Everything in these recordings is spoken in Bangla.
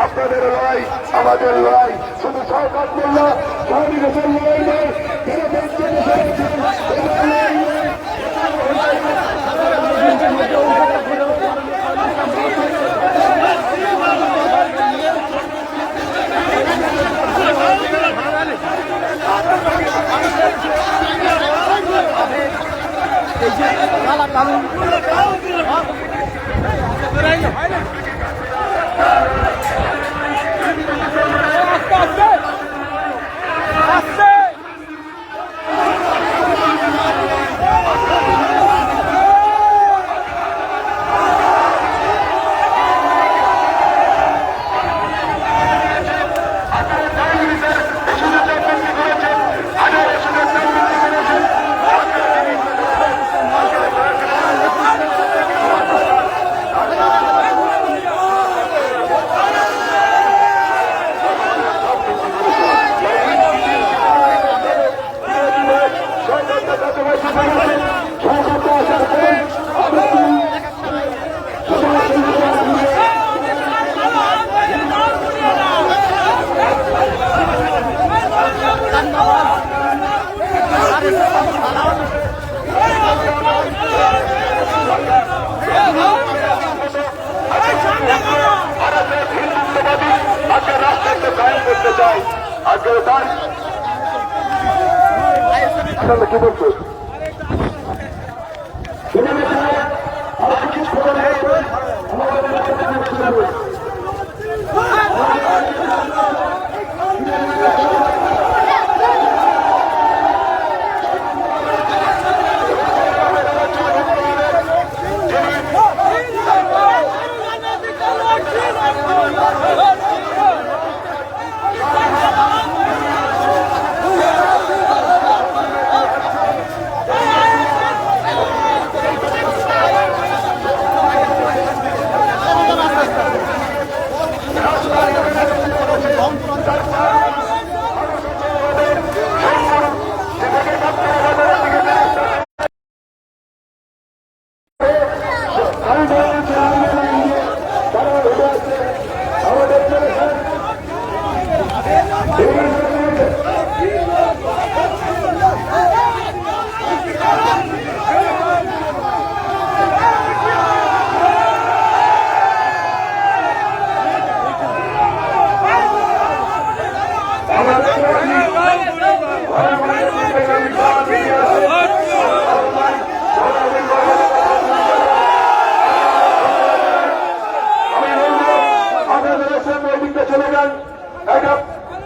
আপনাদের লড়াই, আমাদের লড়াই, শুধু সরকার মোল্লা দেশের লড়াই নয়, কি বলছো?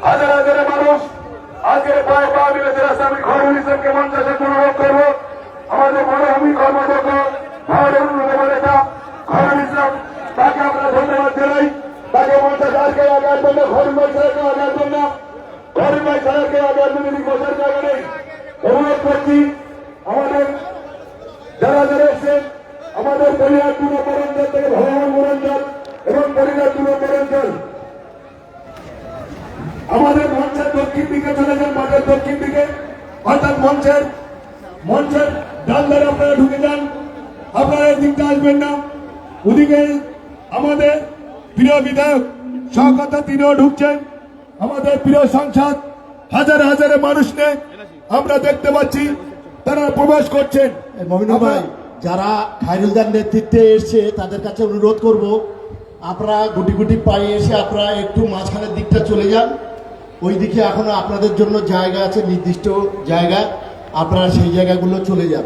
হাজার হাজার মানুষ আজকে পায়ে পা মিলেছে আমি খরুল ইসলামকে মঞ্চে অনুরোধ করবো আমাদের মনোভূমি কর্মযজ্ঞ নেতা খরুল ইসলাম তাকে আমরা ধন্যবাদ জানাই তাকে মঞ্চে সারকে আগে আসবেন না খরুল ভাই সারকে আগে আসবেন না খরুল ভাই সারকে আগে আসবেন যদি বসার জায়গা নেই অনুরোধ করছি আমাদের যারা যারা এসছেন আমাদের পরিবার পূর্বপরঞ্চল থেকে ভগবান মরঞ্চল এবং পরিবার পূর্বপরঞ্চল আমাদের মঞ্চের দক্ষিণ দিকে চলে যান মাঠের দক্ষিণ দিকে অর্থাৎ মঞ্চের ডাল ধারে আপনারা ঢুকে যান আপনারা এই দিকটা আসবেন না ওদিকে আমাদের প্রিয় বিধায়ক সহকথা তিনিও ঢুকছেন আমাদের প্রিয় সাংসদ হাজার হাজারে মানুষ নিয়ে আমরা দেখতে পাচ্ছি তারা প্রবেশ করছেন। মমিন ভাই যারা খায়রুলদার নেতৃত্বে এসছে তাদের কাছে অনুরোধ করব আপনারা গুটি গুটি পায়ে এসে আপনারা একটু মাঝখানের দিকটা চলে যান ওইদিকে এখনো আপনাদের জন্য জায়গা আছে নির্দিষ্ট জায়গা আপনারা সেই জায়গাগুলো চলে যান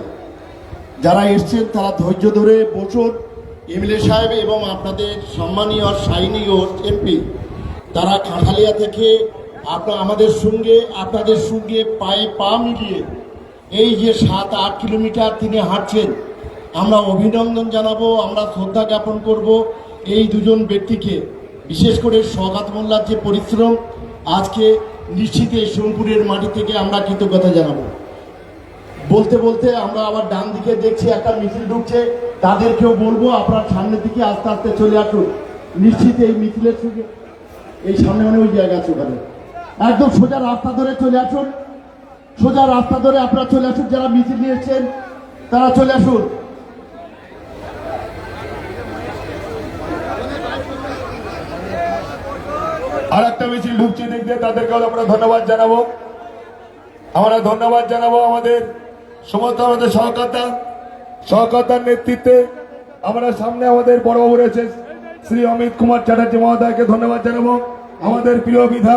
যারা এসছেন তারা ধৈর্য ধরে বসুন এমএলএ সাহেব এবং আপনাদের সম্মানীয় শাইনি ও এমপি তারা কাঁঠালিয়া থেকে আপনাদের সঙ্গে পায়ে পা মিলিয়ে এই যে 7-8 কিলোমিটার তিনি হাঁটছেন আমরা অভিনন্দন জানাবো আমরা শ্রদ্ধা জ্ঞাপন করব এই দুজন ব্যক্তিকে বিশেষ করে সওগাত মোল্লার যে পরিশ্রম আজকে নিশ্চিত সোমপুরের মাটি থেকে আমরা কৃতজ্ঞতা জানাবো। বলতে বলতে আমরা আবার ডান দিকে দেখছি একটা মিছিল ঢুকছে, তাদেরকেও বলবো আপনার সামনের দিকে আস্তে আস্তে চলে আসুন। নিশ্চিত এই মিছিলের সঙ্গে এই সামনে মানে ওই জায়গা আছে ওখানে, একদম সোজা রাস্তা ধরে চলে আসুন, সোজা রাস্তা ধরে আপনারা চলে আসুন, যারা মিছিল নিয়ে এসছেন তারা চলে আসুন। আর একটা মিছিল ঢুকছে দেখতে, তাদেরকেও আমরা ধন্যবাদ জানাবো। আমরা ধন্যবাদ জানাবো আমাদের সমস্ত আমাদের সহকর্তার নেতৃত্বে। আমরা সামনে আমাদের বড়বাবু রয়েছে শ্রী অমিত কুমার চ্যাটার্জি মহোদয়কে ধন্যবাদ জানাবো, আমাদের প্রিয় বিধায়ক।